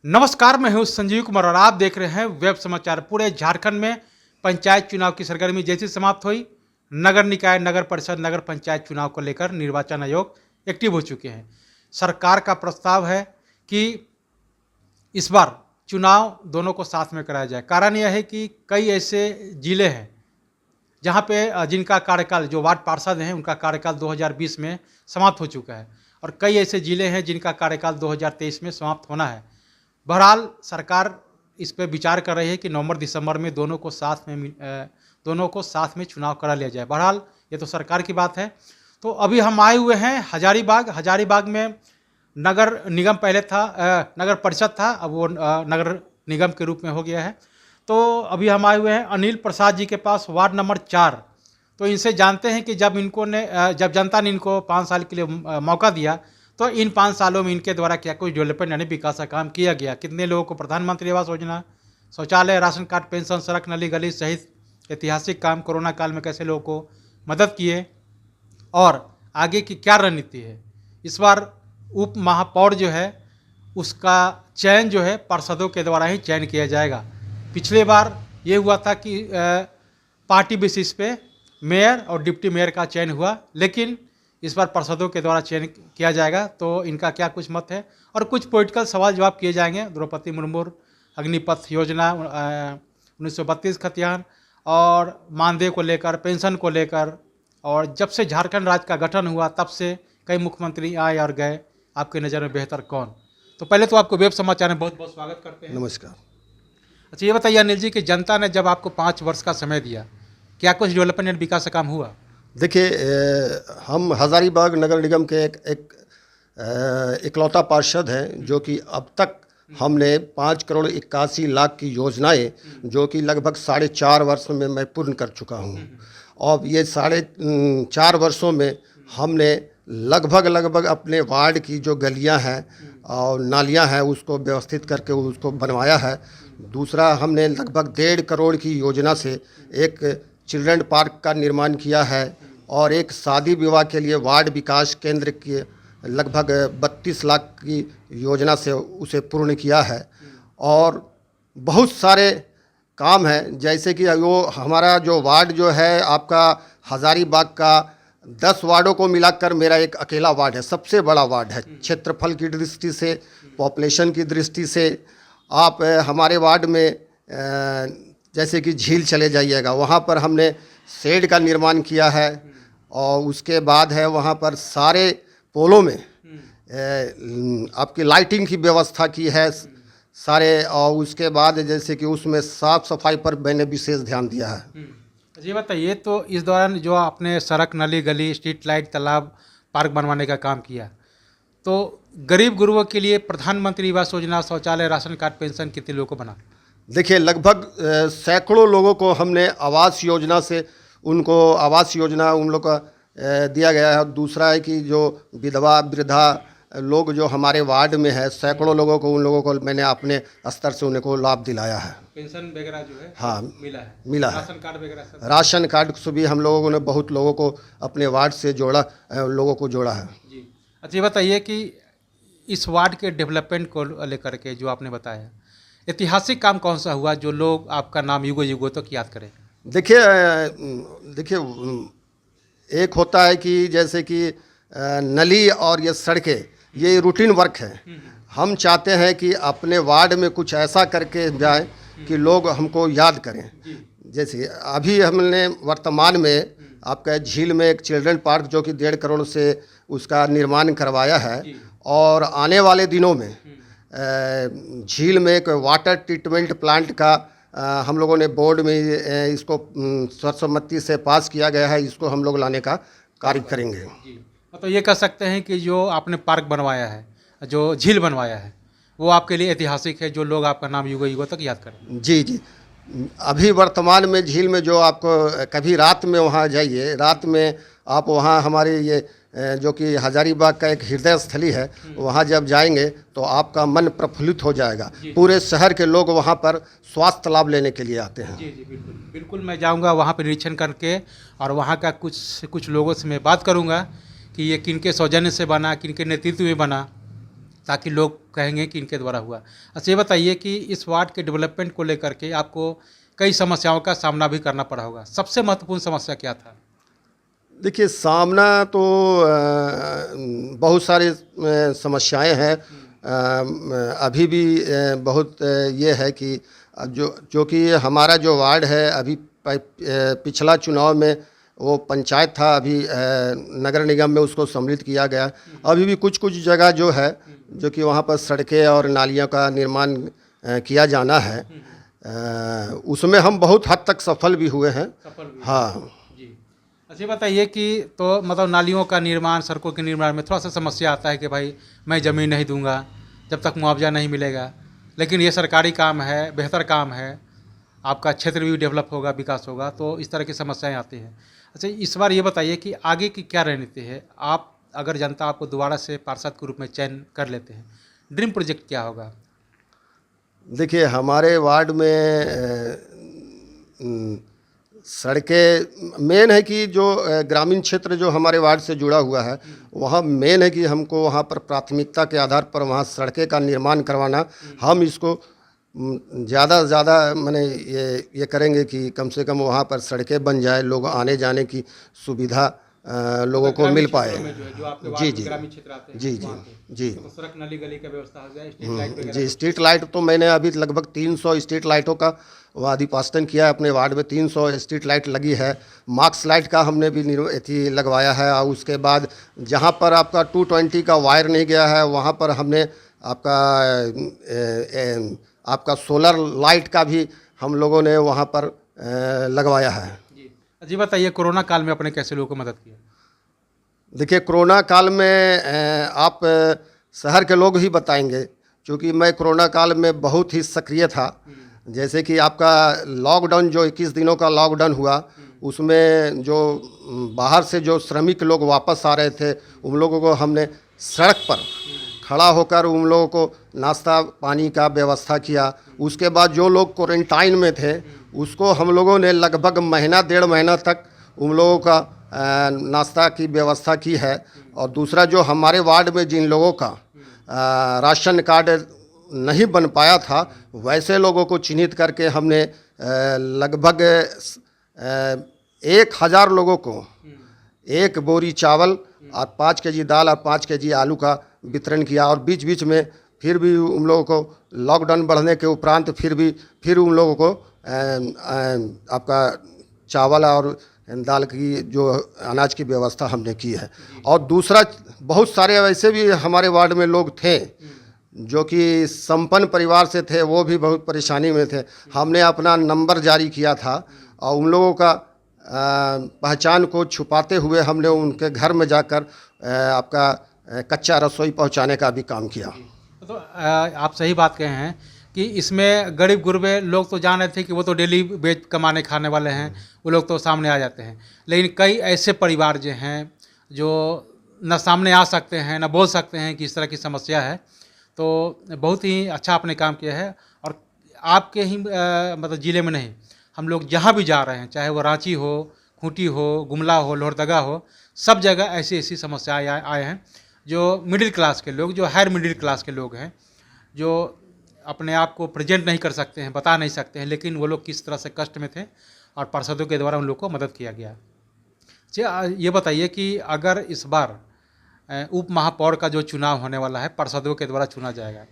नमस्कार, मैं हूं संजीव कुमार और आप देख रहे हैं वेब समाचार। पूरे झारखंड में पंचायत चुनाव की सरगर्मी जैसी समाप्त हुई, नगर निकाय, नगर परिषद, नगर पंचायत चुनाव को लेकर निर्वाचन आयोग एक्टिव हो चुके हैं। सरकार का प्रस्ताव है कि इस बार चुनाव दोनों को साथ में कराया जाए। कारण यह है कि कई ऐसे जिले हैं जहाँ पे जिनका कार्यकाल, जो वार्ड पार्षद हैं उनका कार्यकाल 2020 में समाप्त हो चुका है और कई ऐसे जिले हैं जिनका कार्यकाल 2023 में समाप्त होना है। बहरहाल सरकार इस पे विचार कर रही है कि नवंबर दिसंबर में दोनों को साथ में चुनाव करा लिया जाए। बहरहाल ये तो सरकार की बात है। तो अभी हम आए हुए हैं हजारीबाग में नगर निगम पहले था, नगर परिषद था, अब वो नगर निगम के रूप में हो गया है। तो अभी हम आए हुए हैं अनिल प्रसाद जी के पास, वार्ड नंबर 4। तो इनसे जानते हैं कि जब जनता ने इनको 5 साल के लिए मौका दिया तो इन 5 सालों में इनके द्वारा क्या कुछ डेवलपमेंट यानी विकास का काम किया गया, कितने लोगों को प्रधानमंत्री आवास योजना, शौचालय, राशन कार्ड, पेंशन, सड़क, नली गली सहित ऐतिहासिक काम, कोरोना काल में कैसे लोगों को मदद किए और आगे की क्या रणनीति है। इस बार उप महापौर जो है उसका चयन जो है पार्षदों के द्वारा ही चयन किया जाएगा। पिछले बार ये हुआ था कि पार्टी बेसिस पे मेयर और डिप्टी मेयर का चयन हुआ, लेकिन इस बार पार्षदों के द्वारा चयन किया जाएगा। तो इनका क्या कुछ मत है और कुछ पॉलिटिकल सवाल जवाब किए जाएंगे। द्रौपदी मुर्मू अग्निपथ योजना, 1932 खतियान और मानदेय को लेकर, पेंशन को लेकर, और जब से झारखंड राज्य का गठन हुआ तब से कई मुख्यमंत्री आए और गए, आपकी नज़र में बेहतर कौन। तो पहले तो आपको वेब समाचार में बहुत बहुत स्वागत करते हैं। नमस्कार। अच्छा, ये बताइए अनिल जी कि जनता ने जब आपको 5 वर्ष का समय दिया, क्या कुछ डेवलपमेंट एंड विकास का काम हुआ? देखिए, हम हज़ारीबाग नगर निगम के इकलौता पार्षद हैं जो कि अब तक हमने 5,81,00,000 की योजनाएं जो कि लगभग 4.5 वर्ष में मैं पूर्ण कर चुका हूं। और ये 4.5 वर्षों में हमने लगभग अपने वार्ड की जो गलियां हैं और नालियां हैं उसको व्यवस्थित करके उसको बनवाया है। दूसरा, हमने लगभग 1.5 करोड़ की योजना से एक चिल्ड्रन पार्क का निर्माण किया है और एक शादी विवाह के लिए वार्ड विकास केंद्र के लगभग 32 लाख की योजना से उसे पूर्ण किया है। और बहुत सारे काम हैं, जैसे कि वो हमारा जो वार्ड जो है आपका हज़ारीबाग का 10 वार्डों को मिलाकर मेरा एक अकेला वार्ड है, सबसे बड़ा वार्ड है। क्षेत्रफल की दृष्टि से, पॉपुलेशन की दृष्टि से आप हमारे वार्ड में जैसे कि झील चले जाइएगा, वहाँ पर हमने शेड का निर्माण किया है और उसके बाद है वहाँ पर सारे पोलों में आपकी लाइटिंग की व्यवस्था की है सारे। और उसके बाद जैसे कि उसमें साफ़ सफाई पर मैंने विशेष ध्यान दिया है। जी बताइए, तो इस दौरान जो आपने सड़क, नली गली, स्ट्रीट लाइट, तालाब, पार्क बनवाने का काम किया, तो गरीब गुरुओं के लिए प्रधानमंत्री आवास योजना, शौचालय, राशन कार्ड, पेंशन कितने लोगों को बना? देखिए, लगभग सैकड़ों लोगों को हमने आवास योजना से उनको आवास योजना उन लोग का दिया गया है। दूसरा है कि जो विधवा वृद्धा लोग जो हमारे वार्ड में है, सैकड़ों लोगों को, उन लोगों को मैंने अपने स्तर से उनको लाभ दिलाया है। पेंशन वगैरह जो है हाँ मिला है। राशन कार्ड वगैरह, राशन कार्ड से भी हम लोगों ने बहुत लोगों को अपने वार्ड से लोगों को जोड़ा है। जी अच्छा, ये बताइए कि इस वार्ड के डेवलपमेंट को लेकर के जो आपने बताया, ऐतिहासिक काम कौन सा हुआ जो लोग आपका नाम युगों युगों तक याद करें? देखिए, एक होता है कि जैसे कि नली और ये सड़कें, ये रूटीन वर्क है। हम चाहते हैं कि अपने वार्ड में कुछ ऐसा करके जाए कि लोग हमको याद करें। जैसे अभी हमने वर्तमान में आपका झील में एक चिल्ड्रन पार्क जो कि 1.5 करोड़ से उसका निर्माण करवाया है और आने वाले दिनों में झील में एक वाटर ट्रीटमेंट प्लांट का हम लोगों ने बोर्ड में इसको सर्वसम्मति से पास किया गया है। इसको हम लोग लाने का कार्य करेंगे। तो ये कह सकते हैं कि जो आपने पार्क बनवाया है, जो झील बनवाया है, वो आपके लिए ऐतिहासिक है, जो लोग आपका नाम युगों युगों तक याद करें। जी। अभी वर्तमान में झील में जो आपको कभी रात में वहाँ जाइए, रात में आप वहाँ हमारे ये जो कि हज़ारीबाग का एक हृदय स्थली है, वहाँ जब जाएंगे तो आपका मन प्रफुल्लित हो जाएगा। पूरे शहर के लोग वहाँ पर स्वास्थ्य लाभ लेने के लिए आते हैं। जी बिल्कुल मैं जाऊँगा वहाँ पर निरीक्षण करके और वहाँ का कुछ लोगों से मैं बात करूँगा कि ये किनके सौजन्य से बना, किनके नेतृत्व में बना। ताकि लोग कहेंगे कि इनके द्वारा हुआ। अच्छा ये बताइए कि इस वार्ड के डेवलपमेंट को लेकर के आपको कई समस्याओं का सामना भी करना पड़ा होगा। सबसे महत्वपूर्ण समस्या क्या था? देखिए, सामना तो बहुत सारी समस्याएं हैं। अभी भी बहुत ये है कि जो कि हमारा जो वार्ड है, अभी पिछला चुनाव में वो पंचायत था, अभी नगर निगम में उसको सम्मिलित किया गया। अभी भी कुछ कुछ जगह जो है, जो कि वहाँ पर सड़कें और नालियों का निर्माण किया जाना है, उसमें हम बहुत हद तक सफल भी हुए हैं। हाँ जी। अच्छा बताइए कि तो मतलब नालियों का निर्माण, सड़कों के निर्माण में थोड़ा सा समस्या आता है कि भाई मैं ज़मीन नहीं दूंगा जब तक मुआवजा नहीं मिलेगा, लेकिन ये सरकारी काम है, बेहतर काम है, आपका क्षेत्र भी डेवलप होगा, विकास होगा, तो इस तरह की समस्याएं आती हैं। अच्छा इस बार ये बताइए कि आगे की क्या रणनीति है? आप अगर जनता आपको दोबारा से पार्षद के रूप में चयन कर लेते हैं, ड्रीम प्रोजेक्ट क्या होगा? देखिए, हमारे वार्ड में सड़कें मेन है कि जो ग्रामीण क्षेत्र जो हमारे वार्ड से जुड़ा हुआ है, वहाँ मेन है कि हमको वहाँ पर प्राथमिकता के आधार पर वहाँ सड़कें का निर्माण करवाना। हम इसको ज़्यादा से ज़्यादा मैंने ये करेंगे कि कम से कम वहाँ पर सड़कें बन जाए, लोग आने जाने की सुविधा लोगों को मिल पाए। जो आपके जी वार्ड जी में ग्रामीण क्षेत्र आते हैं जी वहाँ जी पे, जी तो सड़क नाली गली का व्यवस्था हो जाए, स्ट्रीट लाइट वगैरह। जी। स्ट्रीट लाइट तो मैंने अभी लगभग 300 स्ट्रीट लाइटों का वाधिपास्तन किया है। अपने वार्ड में 300 स्ट्रीट लाइट लगी है। मार्क्स लाइट का हमने भी एथी लगवाया है। और उसके बाद जहाँ पर आपका 220 का वायर नहीं गया है, वहाँ पर हमने आपका सोलर लाइट का भी हम लोगों ने वहाँ पर लगवाया है। जी बताइए, कोरोना काल में आपने कैसे लोगों को मदद किया? देखिए, कोरोना काल में आप शहर के लोग ही बताएंगे, क्योंकि मैं कोरोना काल में बहुत ही सक्रिय था। जैसे कि आपका लॉकडाउन, जो 21 दिनों का लॉकडाउन हुआ, उसमें जो बाहर से जो श्रमिक लोग वापस आ रहे थे, उन लोगों को हमने सड़क पर खड़ा होकर उन लोगों को नाश्ता पानी का व्यवस्था किया। उसके बाद जो लोग क्वारंटाइन में थे, उसको हम लोगों ने लगभग महीना 1.5 महीना तक उन लोगों का नाश्ता की व्यवस्था की है। और दूसरा, जो हमारे वार्ड में जिन लोगों का राशन कार्ड नहीं बन पाया था, वैसे लोगों को चिन्हित करके हमने लगभग 1000 लोगों को 1 बोरी चावल और 5 केजी दाल और 5 केजी आलू का वितरण किया। और बीच बीच में फिर भी उन लोगों को लॉकडाउन बढ़ने के उपरांत फिर उन लोगों को आपका चावल और दाल की जो अनाज की व्यवस्था हमने की है। और दूसरा, बहुत सारे वैसे भी हमारे वार्ड में लोग थे जो कि संपन्न परिवार से थे, वो भी बहुत परेशानी में थे। हमने अपना नंबर जारी किया था और उन लोगों का पहचान को छुपाते हुए हमने उनके घर में जाकर आपका कच्चा रसोई पहुंचाने का भी काम किया। तो आप सही बात कहे हैं कि इसमें गरीब गुरबे लोग तो जान रहे थे कि वो तो डेली बेच कमाने खाने वाले हैं, वो लोग तो सामने आ जाते हैं। लेकिन कई ऐसे परिवार जो हैं जो न सामने आ सकते हैं, न बोल सकते हैं कि इस तरह की समस्या है। तो बहुत ही अच्छा आपने काम किया है। और आपके ही मतलब ज़िले में नहीं, हम लोग जहाँ भी जा रहे हैं, चाहे वो रांची हो, खूंटी हो, गुमला हो, लोहरदगा हो, सब जगह ऐसी ऐसी समस्याएं आए हैं। जो मिडिल क्लास के लोग, जो हायर मिडिल क्लास के लोग हैं, जो अपने आप को प्रेजेंट नहीं कर सकते हैं, बता नहीं सकते हैं, लेकिन वो लोग किस तरह से कष्ट में थे और पार्षदों के द्वारा उन लोग को मदद किया गया। अच्छा ये बताइए कि अगर इस बार उप महापौर का जो चुनाव होने वाला है, पार्षदों के द्वारा चुना जाएगा,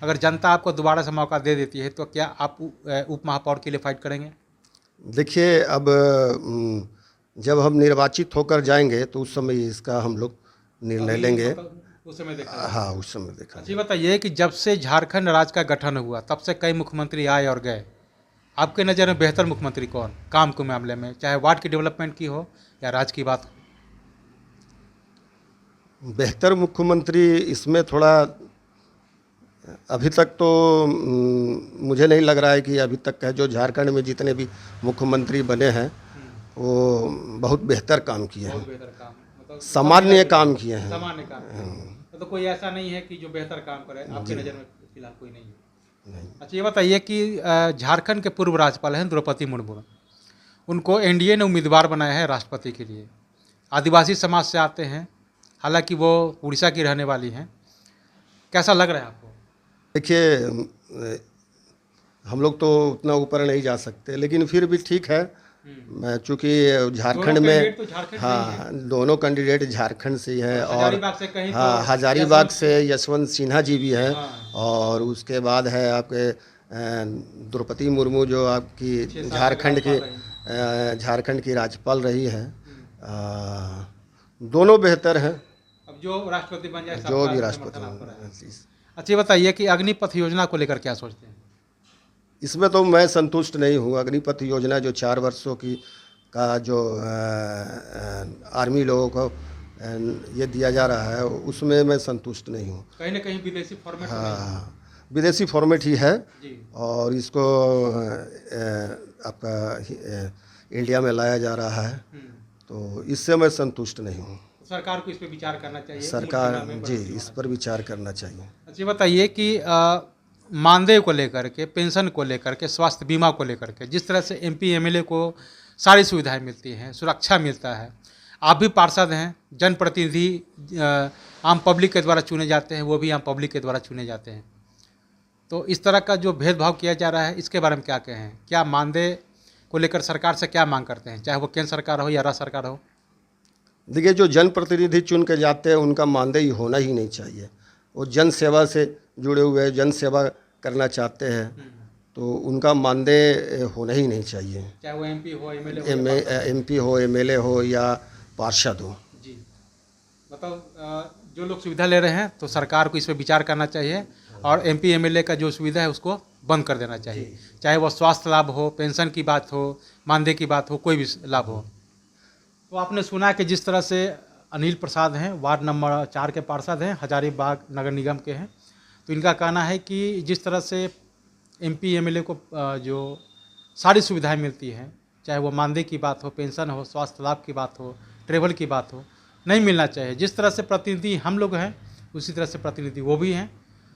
अगर जनता आपको दोबारा से मौका दे देती है, तो क्या आप उप महापौर के लिए फाइट करेंगे? देखिए, अब जब हम निर्वाचित होकर जाएंगे तो उस समय इसका हम लोग निर्णय लेंगे। उस समय देखा। हाँ, उस समय देखा। अच्छा बताइए कि जब से झारखंड राज्य का गठन हुआ, तब से कई मुख्यमंत्री आए और गए। आपके नज़र में बेहतर मुख्यमंत्री कौन, काम के मामले में, चाहे वार्ड की डेवलपमेंट की हो या राज्य की बात हो? बेहतर मुख्यमंत्री इसमें थोड़ा अभी तक तो मुझे नहीं लग रहा है कि अभी तक है जो झारखंड में जितने भी मुख्यमंत्री बने हैं, वो बहुत बेहतर काम किए हैं, बेहतर काम, मतलब सामान्य काम किए हैं। सामान्य काम, तो कोई ऐसा नहीं है कि जो बेहतर काम करे आपके नज़र में? फिलहाल कोई नहीं है। अच्छा ये बताइए कि झारखंड के पूर्व राज्यपाल हैं द्रौपदी मुर्मू, उनको एनडीए ने उम्मीदवार बनाया है राष्ट्रपति के लिए। आदिवासी समाज से आते हैं, हालांकि वो उड़ीसा की रहने वाली हैं। कैसा लग रहा है आपको? देखिए, हम लोग तो उतना ऊपर नहीं जा सकते, लेकिन फिर भी ठीक है। चूँकि झारखंड में, कैंडिडेट तो झारखंड से ही है। हाँ, दोनों कैंडिडेट झारखंड से ही हैं। और हजारीबाग से कहीं तो हाँ, हजारीबाग से यशवंत सिन्हा जी भी हैं। हाँ। और उसके बाद है आपके द्रौपदी मुर्मू, जो आपकी झारखंड की राज्यपाल रही हैं। दोनों बेहतर हैं, अब जो राष्ट्रपति बन जाए जो सबका भी समर्थन राष्ट्रपति आपको हों। रहेगा। अच्छा ये बताइए कि अग्निपथ योजना को लेकर क्या सोचते हैं? इसमें तो मैं संतुष्ट नहीं हूँ। अग्निपथ योजना जो 4 वर्षों की का जो आर्मी लोगों को ये दिया जा रहा है, उसमें मैं संतुष्ट नहीं हूँ। कहीं ना कहीं विदेशी फॉर्मेट में हाँ, विदेशी फॉर्मेट ही है। जी। और इसको आपका इंडिया में लाया जा रहा है, तो इससे मैं संतुष्ट नहीं हूँ। सरकार को इस पर विचार करना चाहिए। सरकार मूल चुनाव में जी बढ़ोतरी इस होना पर विचार करना चाहिए। चाहिए। अच्छा ये बताइए कि मानदेय को लेकर के, पेंशन को लेकर के, स्वास्थ्य बीमा को लेकर के, जिस तरह से एमपी एमएलए को सारी सुविधाएं मिलती हैं, सुरक्षा मिलता है, आप भी पार्षद हैं, जनप्रतिनिधि आम पब्लिक के द्वारा चुने जाते हैं, वो भी आम पब्लिक के द्वारा चुने जाते हैं, तो इस तरह का जो भेदभाव किया जा रहा है, इसके बारे में क्या कहें? क्या मानदेय को लेकर सरकार से क्या मांग करते हैं, चाहे वो केंद्र सरकार हो या राज्य सरकार हो? देखिए, जो जनप्रतिनिधि चुन के जाते हैं उनका मानदेय होना ही नहीं चाहिए। वो जन सेवा से जुड़े हुए, जन सेवा करना चाहते हैं, तो उनका मानदेय होना ही नहीं चाहिए। चाहे वो एमपी हो, एमएलए हो, एमपी हो, एमएलए हो या पार्षद हो। जी मतलब जो लोग सुविधा ले रहे हैं तो सरकार को इस पर विचार करना चाहिए, और एमपी एमएलए का जो सुविधा है उसको बंद कर देना चाहिए, चाहे वो स्वास्थ्य लाभ हो, पेंशन की बात हो, मानदेय की बात हो, कोई भी लाभ हो। तो आपने सुना कि जिस तरह से अनिल प्रसाद हैं, वार्ड नंबर 4 के पार्षद हैं, हजारीबाग नगर निगम के हैं, तो इनका कहना है कि जिस तरह से एमपी एमएलए को जो सारी सुविधाएं मिलती हैं, चाहे वो मानदेय की बात हो, पेंशन हो, स्वास्थ्य लाभ की बात हो, ट्रेवल की बात हो, नहीं मिलना चाहिए। जिस तरह से प्रतिनिधि हम लोग हैं, उसी तरह से प्रतिनिधि वो भी हैं।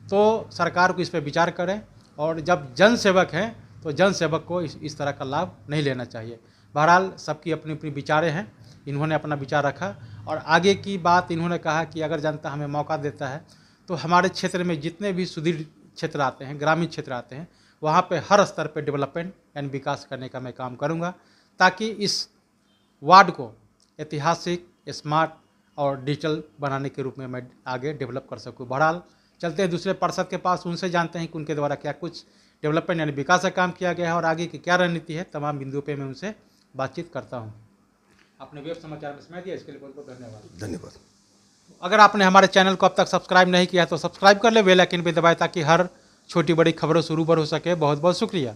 तो सरकार को इस पर विचार करें, और जब जन सेवक हैं तो जन सेवक को इस तरह का लाभ नहीं लेना चाहिए। बहरहाल सबकी अपनी अपनी विचारें हैं, इन्होंने अपना विचार रखा, और आगे की बात इन्होंने कहा कि अगर जनता हमें मौका देता है तो हमारे क्षेत्र में जितने भी सुदृढ़ क्षेत्र आते हैं, ग्रामीण क्षेत्र आते हैं, वहाँ पे हर स्तर पे डेवलपमेंट यानी विकास करने का मैं काम करूँगा, ताकि इस वार्ड को ऐतिहासिक, स्मार्ट और डिजिटल बनाने के रूप में मैं आगे डेवलप कर सकूँ। बहरहाल चलते हैं दूसरे पार्षद के पास, उनसे जानते हैं कि उनके द्वारा क्या कुछ डेवलपमेंट यानी विकास का काम किया गया है और आगे की क्या रणनीति है। तमाम बिंदुओं पे मैं उनसे बातचीत करता हूँ। आपने वेब समाचार में समय दिया, इसके लिए बहुत बहुत धन्यवाद। धन्यवाद। अगर आपने हमारे चैनल को अब तक सब्सक्राइब नहीं किया तो सब्सक्राइब कर ले, बेल आइकन पे दबाएं ताकि हर छोटी बड़ी खबरों से रूबरू हो सके। बहुत बहुत शुक्रिया।